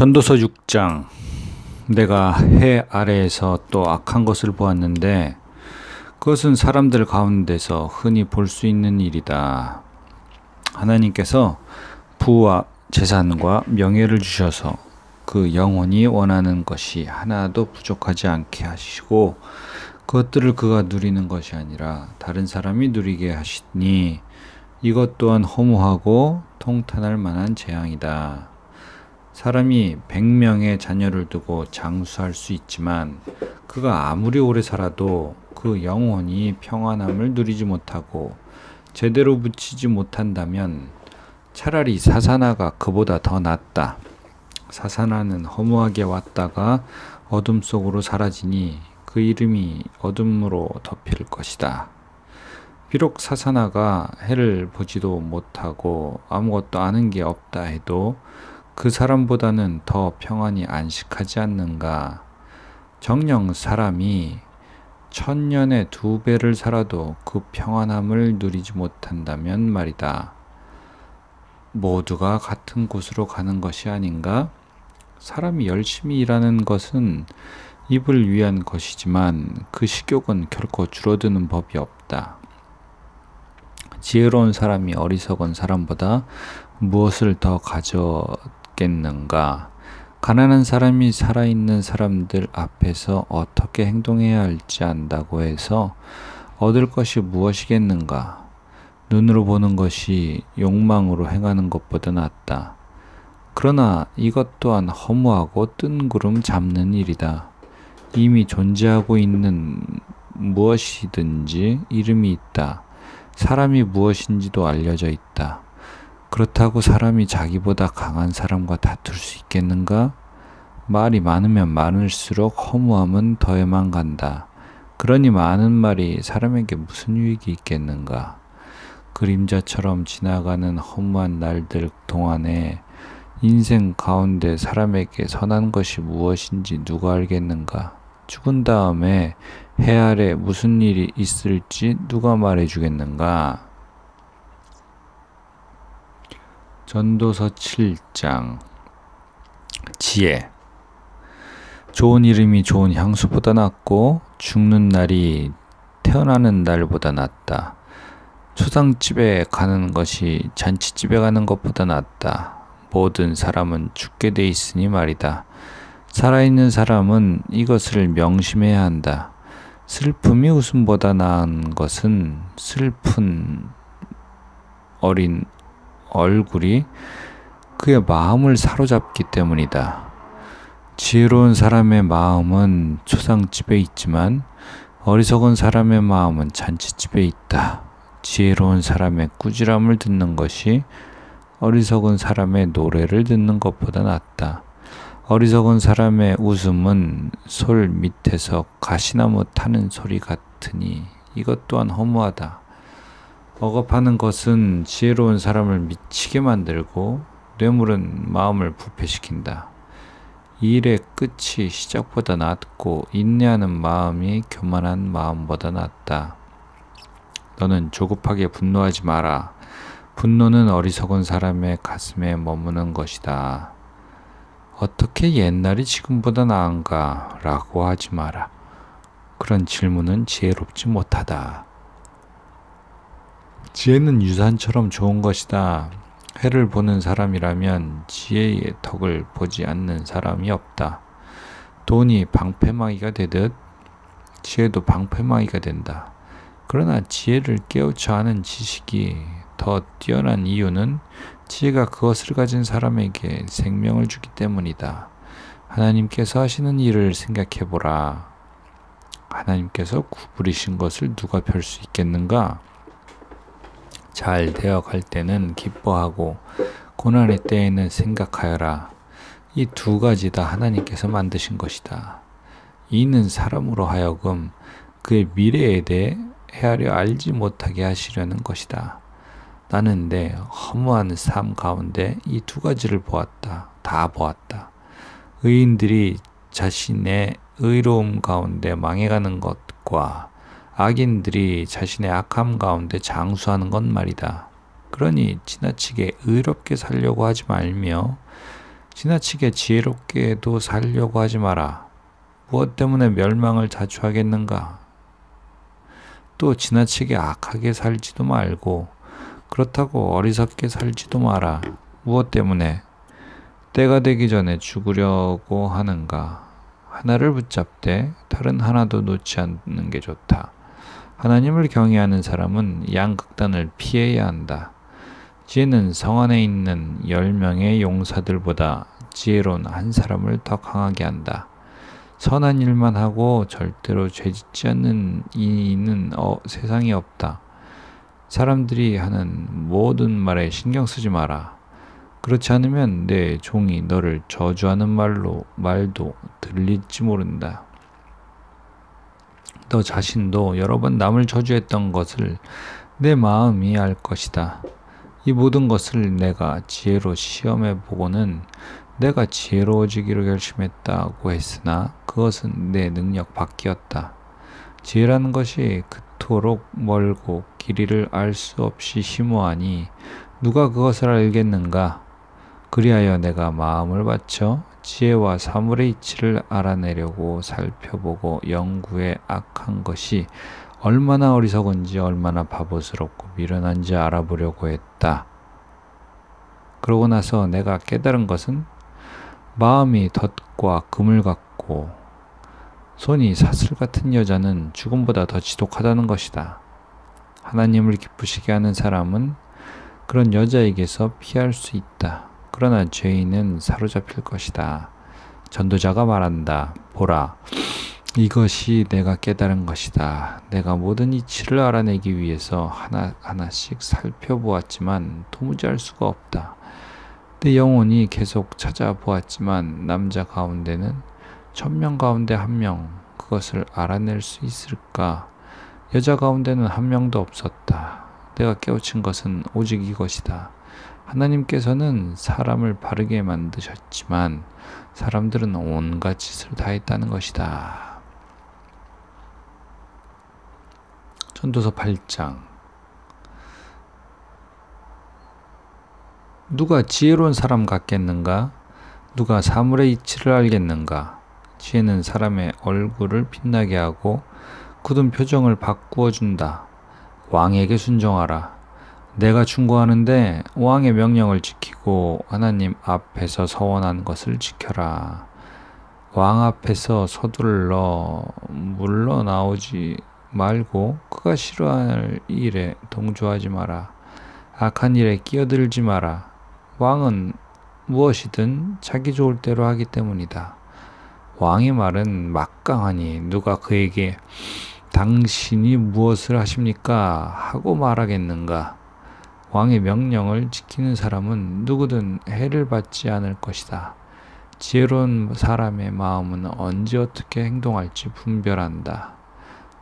전도서 6장. 내가 해 아래에서 또 악한 것을 보았는데 그것은 사람들 가운데서 흔히 볼 수 있는 일이다. 하나님께서 부와 재산과 명예를 주셔서 그 영혼이 원하는 것이 하나도 부족하지 않게 하시고 그것들을 그가 누리는 것이 아니라 다른 사람이 누리게 하시니 이것 또한 허무하고 통탄할 만한 재앙이다. 사람이 100명의 자녀를 두고 장수할 수 있지만 그가 아무리 오래 살아도 그 영혼이 평안함을 누리지 못하고 제대로 붙이지 못한다면 차라리 사사나가 그보다 더 낫다. 사사나는 허무하게 왔다가 어둠 속으로 사라지니 그 이름이 어둠으로 덮일 것이다. 비록 사사나가 해를 보지도 못하고 아무것도 아는 게 없다 해도 그 사람보다는 더 평안히 안식하지 않는가. 정녕 사람이 1000년에 2배를 살아도 그 평안함을 누리지 못한다면 말이다. 모두가 같은 곳으로 가는 것이 아닌가? 사람이 열심히 일하는 것은 입을 위한 것이지만 그 식욕은 결코 줄어드는 법이 없다. 지혜로운 사람이 어리석은 사람보다 무엇을 더 가졌겠는가? 가난한 사람이 살아있는 사람들 앞에서 어떻게 행동해야 할지 안다고 해서 얻을 것이 무엇이겠는가? 눈으로 보는 것이 욕망으로 행하는 것보다 낫다. 그러나 이것 또한 허무하고 뜬구름 잡는 일이다. 이미 존재하고 있는 무엇이든지 이름이 있다. 사람이 무엇인지도 알려져 있다. 그렇다고 사람이 자기보다 강한 사람과 다툴 수 있겠는가? 말이 많으면 많을수록 허무함은 더해만 간다. 그러니 많은 말이 사람에게 무슨 유익이 있겠는가? 그림자처럼 지나가는 허무한 날들 동안에 인생 가운데 사람에게 선한 것이 무엇인지 누가 알겠는가? 죽은 다음에 해 아래 무슨 일이 있을지 누가 말해주겠는가? 전도서 7장. 지혜. 좋은 이름이 좋은 향수보다 낫고 죽는 날이 태어나는 날보다 낫다. 초상집에 가는 것이 잔치집에 가는 것보다 낫다. 모든 사람은 죽게 돼 있으니 말이다. 살아있는 사람은 이것을 명심해야 한다. 슬픔이 웃음보다 나은 것은 슬픈 어린 얼굴이 그의 마음을 사로잡기 때문이다. 지혜로운 사람의 마음은 초상집에 있지만 어리석은 사람의 마음은 잔치집에 있다. 지혜로운 사람의 꾸지람을 듣는 것이 어리석은 사람의 노래를 듣는 것보다 낫다. 어리석은 사람의 웃음은 솔 밑에서 가시나무 타는 소리 같으니 이것 또한 허무하다. 억압하는 것은 지혜로운 사람을 미치게 만들고 뇌물은 마음을 부패시킨다. 이 일의 끝이 시작보다 낫고 인내하는 마음이 교만한 마음보다 낫다. 너는 조급하게 분노하지 마라. 분노는 어리석은 사람의 가슴에 머무는 것이다. 어떻게 옛날이 지금보다 나은가? 라고 하지 마라. 그런 질문은 지혜롭지 못하다. 지혜는 유산처럼 좋은 것이다. 해를 보는 사람이라면 지혜의 덕을 보지 않는 사람이 없다. 돈이 방패막이가 되듯 지혜도 방패막이가 된다. 그러나 지혜를 깨우쳐 아는 지식이 더 뛰어난 이유는 지혜가 그것을 가진 사람에게 생명을 주기 때문이다. 하나님께서 하시는 일을 생각해보라. 하나님께서 구부리신 것을 누가 펼 수 있겠는가? 잘 되어갈 때는 기뻐하고 고난의 때에는 생각하여라. 이 두 가지 다 하나님께서 만드신 것이다. 이는 사람으로 하여금 그의 미래에 대해 헤아려 알지 못하게 하시려는 것이다. 나는 내 허무한 삶 가운데 이 두 가지를 보았다. 다 보았다. 의인들이 자신의 의로움 가운데 망해가는 것과 악인들이 자신의 악함 가운데 장수하는 것 말이다. 그러니 지나치게 의롭게 살려고 하지 말며 지나치게 지혜롭게도 살려고 하지 마라. 무엇 때문에 멸망을 자초하겠는가? 또 지나치게 악하게 살지도 말고 그렇다고 어리석게 살지도 마라. 무엇 때문에 때가 되기 전에 죽으려고 하는가? 하나를 붙잡되 다른 하나도 놓지 않는 게 좋다. 하나님을 경외하는 사람은 양극단을 피해야 한다. 지혜는 성 안에 있는 10명의 용사들보다 지혜로운 한 사람을 더 강하게 한다. 선한 일만 하고 절대로 죄짓지 않는 이는 세상에 없다. 사람들이 하는 모든 말에 신경 쓰지 마라. 그렇지 않으면 내 종이 너를 저주하는 말도 들릴지 모른다. 너 자신도 여러 번 남을 저주했던 것을 내 마음이 알 것이다. 이 모든 것을 내가 지혜로 시험해 보고는 내가 지혜로워지기로 결심했다고 했으나 그것은 내 능력 밖이었다. 지혜라는 것이 그토록 멀고 길이를 알 수 없이 심오하니 누가 그것을 알겠는가? 그리하여 내가 마음을 바쳐 지혜와 사물의 이치를 알아내려고 살펴보고 연구해 악한 것이 얼마나 어리석은지 얼마나 바보스럽고 미련한지 알아보려고 했다. 그러고 나서 내가 깨달은 것은 마음이 덫과 그물 같고 손이 사슬 같은 여자는 죽음보다 더 지독하다는 것이다. 하나님을 기쁘시게 하는 사람은 그런 여자에게서 피할 수 있다. 그러나 죄인은 사로잡힐 것이다. 전도자가 말한다. 보라, 이것이 내가 깨달은 것이다. 내가 모든 이치를 알아내기 위해서 하나씩 살펴보았지만 도무지 알 수가 없다. 내 영혼이 계속 찾아보았지만 남자 가운데는 1000명 가운데 1명 그것을 알아낼 수 있을까? 여자 가운데는 1명도 없었다. 내가 깨우친 것은 오직 이것이다. 하나님께서는 사람을 바르게 만드셨지만 사람들은 온갖 짓을 다 했다는 것이다. 전도서 8장. 누가 지혜로운 사람 같겠는가? 누가 사물의 이치를 알겠는가? 지혜는 사람의 얼굴을 빛나게 하고 굳은 표정을 바꾸어 준다. 왕에게 순종하라. 내가 충고하는데 왕의 명령을 지키고 하나님 앞에서 서원한 것을 지켜라. 왕 앞에서 서둘러 물러나오지 말고 그가 싫어할 일에 동조하지 마라. 악한 일에 끼어들지 마라. 왕은 무엇이든 자기 좋을 대로 하기 때문이다. 왕의 말은 막강하니 누가 그에게 당신이 무엇을 하십니까? 하고 말하겠는가? 왕의 명령을 지키는 사람은 누구든 해를 받지 않을 것이다. 지혜로운 사람의 마음은 언제 어떻게 행동할지 분별한다.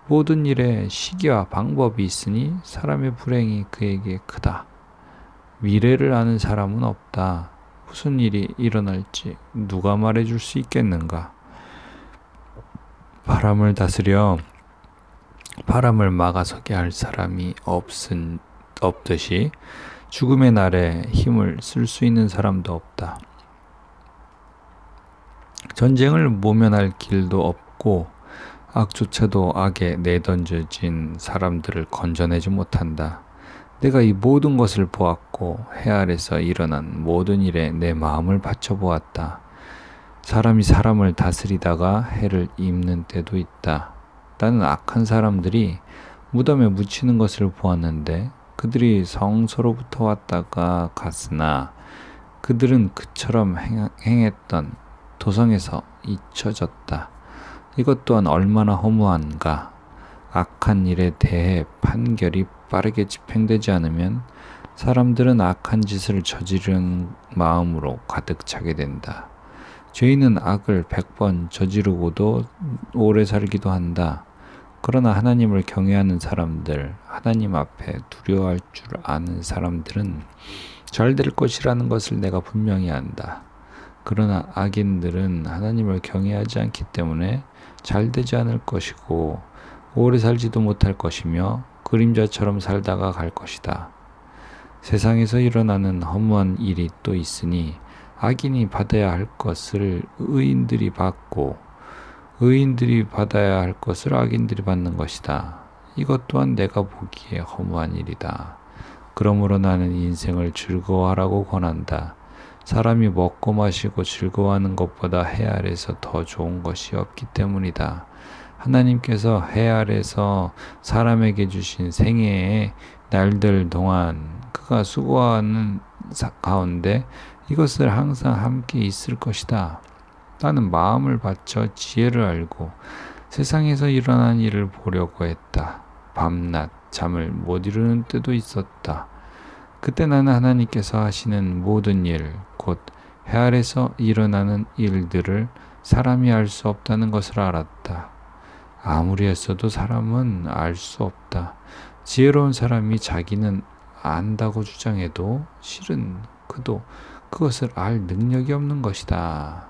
모든 일에 시기와 방법이 있으니 사람의 불행이 그에게 크다. 미래를 아는 사람은 없다. 무슨 일이 일어날지 누가 말해줄 수 있겠는가? 바람을 다스려 바람을 막아서게 할 사람이 없듯이 죽음의 날에 힘을 쓸 수 있는 사람도 없다. 전쟁을 모면할 길도 없고 악조차도 악에 내던져진 사람들을 건져내지 못한다. 내가 이 모든 것을 보았고 해 아래서 일어난 모든 일에 내 마음을 바쳐보았다. 사람이 사람을 다스리다가 해를 입는 때도 있다. 나는 악한 사람들이 무덤에 묻히는 것을 보았는데 그들이 성소로부터 왔다가 갔으나 그들은 그처럼 행했던 도성에서 잊혀졌다. 이것 또한 얼마나 허무한가. 악한 일에 대해 판결이 빠르게 집행되지 않으면 사람들은 악한 짓을 저지른 마음으로 가득 차게 된다. 죄인은 악을 100번 저지르고도 오래 살기도 한다. 그러나 하나님을 경외하는 사람들, 하나님 앞에 두려워할 줄 아는 사람들은 잘 될 것이라는 것을 내가 분명히 안다. 그러나 악인들은 하나님을 경외하지 않기 때문에 잘 되지 않을 것이고 오래 살지도 못할 것이며 그림자처럼 살다가 갈 것이다. 세상에서 일어나는 허무한 일이 또 있으니 악인이 받아야 할 것을 의인들이 받고 의인들이 받아야 할 것을 악인들이 받는 것이다. 이것 또한 내가 보기에 허무한 일이다. 그러므로 나는 인생을 즐거워하라고 권한다. 사람이 먹고 마시고 즐거워하는 것보다 해 아래서 더 좋은 것이 없기 때문이다. 하나님께서 해 아래서 사람에게 주신 생애의 날들 동안 그가 수고하는 가운데 이것을 항상 함께 있을 것이다. 나는 마음을 바쳐 지혜를 알고 세상에서 일어난 일을 보려고 했다. 밤낮 잠을 못 이루는 때도 있었다. 그때 나는 하나님께서 하시는 모든 일, 곧 해 아래서 일어나는 일들을 사람이 알 수 없다는 것을 알았다. 아무리 했어도 사람은 알 수 없다. 지혜로운 사람이 자기는 안다고 주장해도 실은 그도 그것을 알 능력이 없는 것이다.